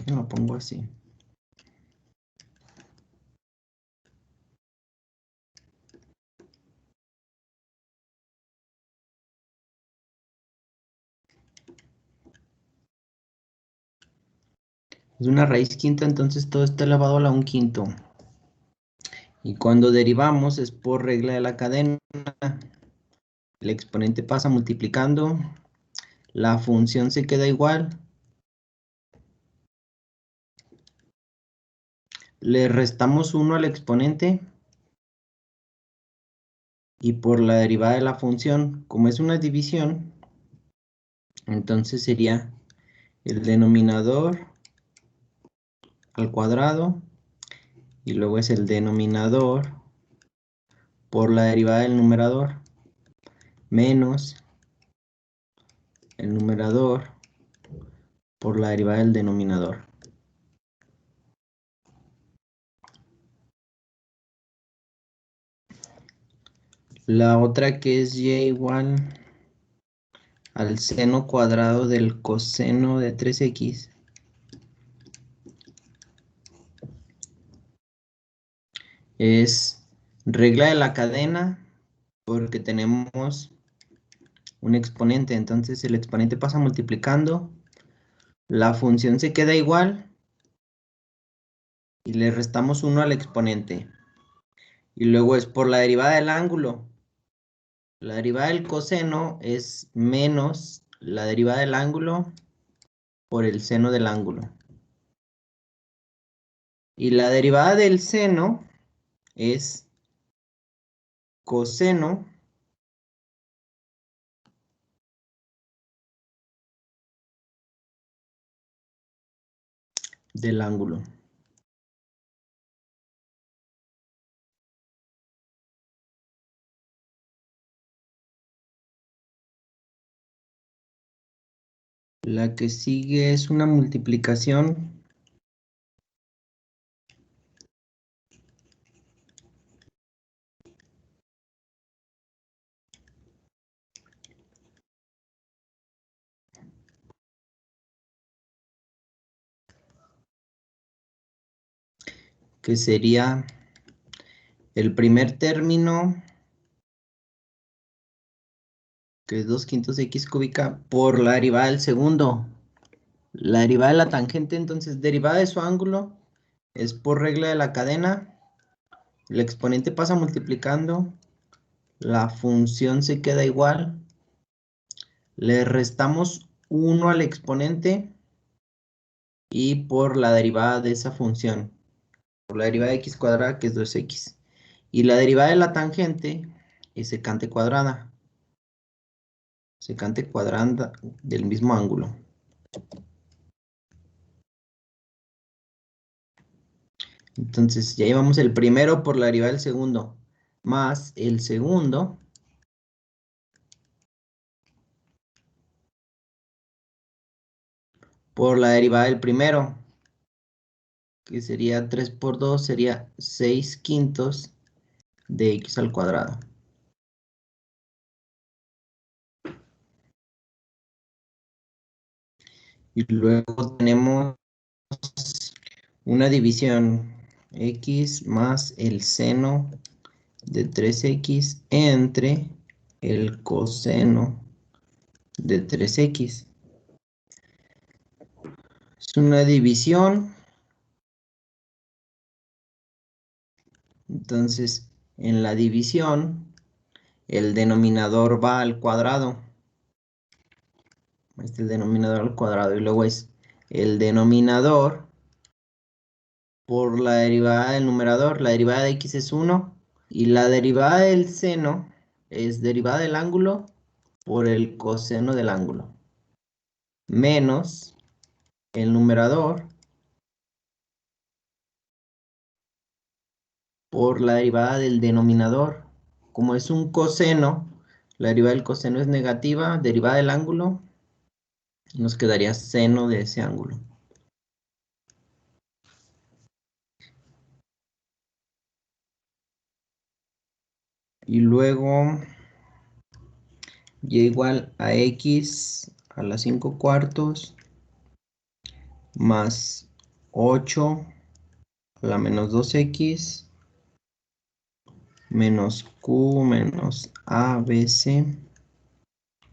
Lo pongo así. Es una raíz quinta, entonces todo está elevado a la 1/5. Y cuando derivamos es por regla de la cadena. El exponente pasa multiplicando. La función se queda igual. Le restamos 1 al exponente. Y por la derivada de la función, como es una división, entonces sería el denominador al cuadrado. Y luego es el denominador por la derivada del numerador menos el numerador por la derivada del denominador. La otra que es y igual al seno cuadrado del coseno de 3x es regla de la cadena porque tenemos un exponente, entonces el exponente pasa multiplicando, la función se queda igual y le restamos 1 al exponente. Y luego es por la derivada del ángulo. La derivada del coseno es menos la derivada del ángulo por el seno del ángulo. Y la derivada del seno es coseno del ángulo. La que sigue es una multiplicación que sería el primer término, que es 2/5 x cúbica, por la derivada del segundo. La derivada de la tangente, entonces, derivada de su ángulo, es por regla de la cadena. El exponente pasa multiplicando. La función se queda igual. Le restamos 1 al exponente. Y por la derivada de esa función. Por la derivada de x cuadrada, que es 2x. Y la derivada de la tangente es secante cuadrada. Secante cuadrada del mismo ángulo. Entonces ya llevamos el primero por la derivada del segundo, más el segundo por la derivada del primero, que sería 3 por 2, sería 6/5 de x al cuadrado. Y luego tenemos una división, x más el seno de 3x entre el coseno de 3x. Es una división. Entonces, en la división, el denominador va al cuadrado. Este es el denominador al cuadrado. Y luego es el denominador por la derivada del numerador. La derivada de x es 1. Y la derivada del seno es derivada del ángulo por el coseno del ángulo. Menos el numerador por la derivada del denominador. Como es un coseno, la derivada del coseno es negativa, derivada del ángulo, nos quedaría seno de ese ángulo. Y luego y igual a x a la 5 cuartos más 8 a la menos 2x menos q menos abc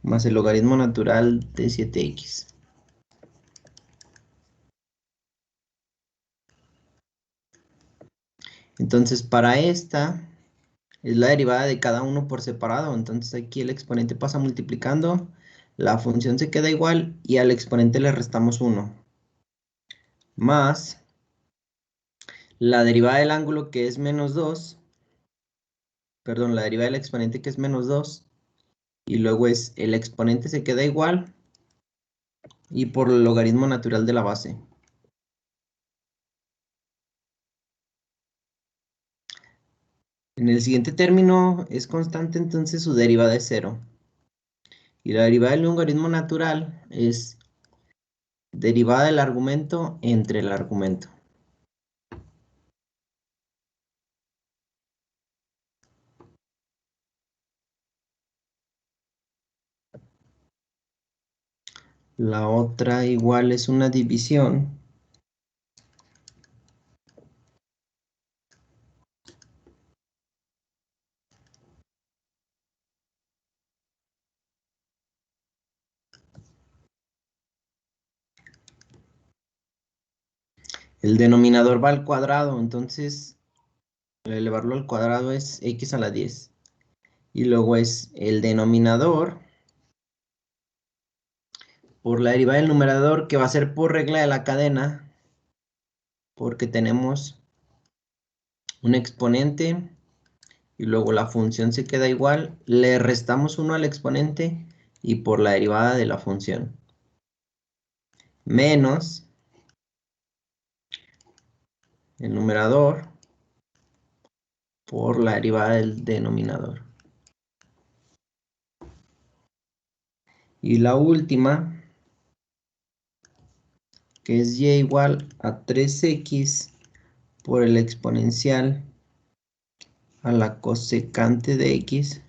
más el logaritmo natural de 7x. Entonces, para esta es la derivada de cada uno por separado. Entonces, aquí el exponente pasa multiplicando, la función se queda igual y al exponente le restamos 1. Más la derivada del ángulo que es menos 2, perdón, la derivada del exponente que es menos 2, y luego es el exponente se queda igual y por el logaritmo natural de la base. En el siguiente término es constante, entonces su derivada es 0. Y la derivada del logaritmo natural es derivada del argumento entre el argumento. La otra igual es una división. El denominador va al cuadrado, entonces al elevarlo al cuadrado es x a la 10. Y luego es el denominador por la derivada del numerador, que va a ser por regla de la cadena, porque tenemos un exponente y luego la función se queda igual, le restamos 1 al exponente y por la derivada de la función, menos el numerador por la derivada del denominador. Y la última, que es y igual a 3x por el exponencial a la cosecante de x,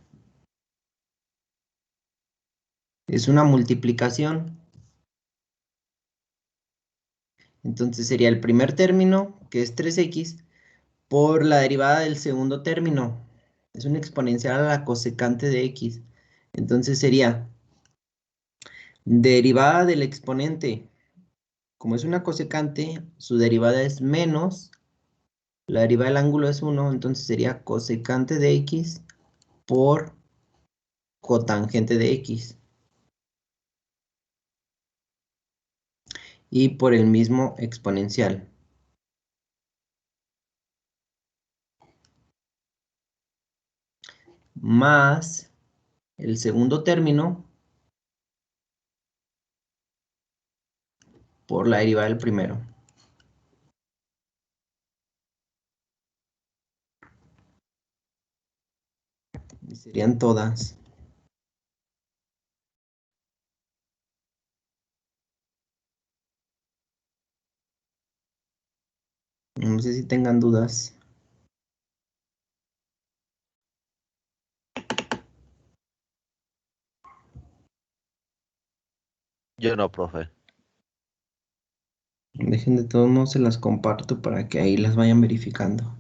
es una multiplicación. Entonces sería el primer término, que es 3x, por la derivada del segundo término. Es un exponencial a la cosecante de x. Entonces sería derivada del exponente. Como es una cosecante, su derivada es menos. La derivada del ángulo es 1, entonces sería cosecante de x por cotangente de x. Y por el mismo exponencial. Más el segundo término por la derivada del primero. Y serían todas. No sé si tengan dudas. Yo no, profe. Dejen de todos modos, se las comparto para que ahí las vayan verificando.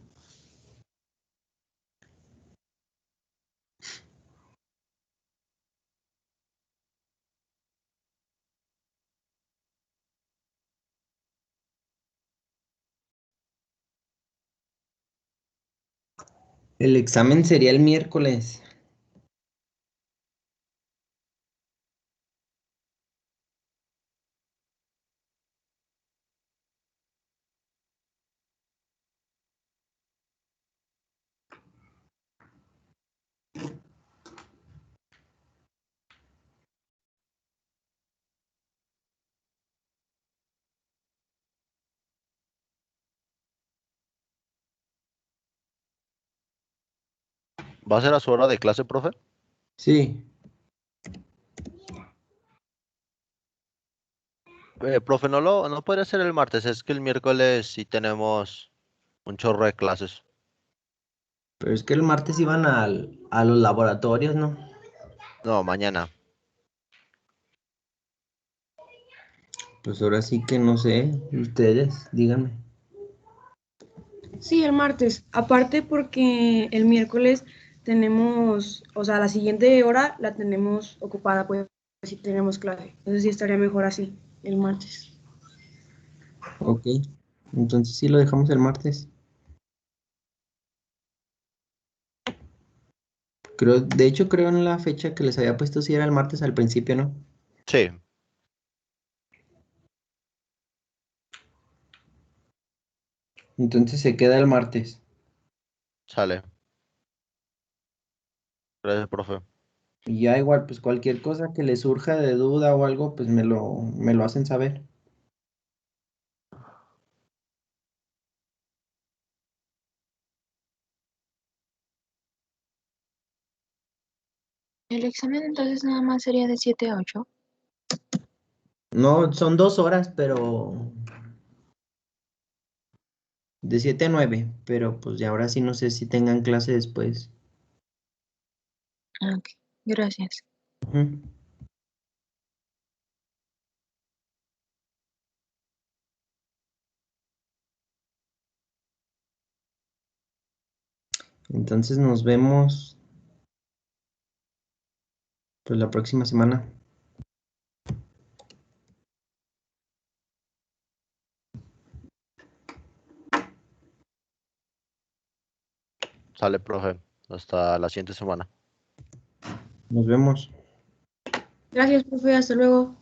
El examen sería el miércoles. ¿Va a ser a su hora de clase, profe? Sí, Profe, no podría ser el martes, es que el miércoles sí tenemos un chorro de clases. pero es que el martes iban a los laboratorios, ¿no? No, mañana. Pues ahora sí que no sé, ustedes, díganme. Sí, el martes. Aparte porque el miércoles tenemos, o sea, la siguiente hora la tenemos ocupada, pues si tenemos clase. Entonces sí estaría mejor así, el martes. Ok, entonces sí lo dejamos el martes. Creo, de hecho, creo en la fecha que les había puesto si era el martes al principio, ¿no? Sí, Entonces se queda el martes. sale. Gracias, profe. Y ya igual, pues cualquier cosa que les surja de duda o algo, pues me lo hacen saber. El examen entonces nada más sería de 7 a 8. No, son 2 horas, pero de 7 a 9, pero pues ya ahora sí no sé si tengan clase después. Ok, gracias. Ujú. Entonces nos vemos pues la próxima semana. Sale, profe. Hasta la siguiente semana. Nos vemos. Gracias, profe. Hasta luego.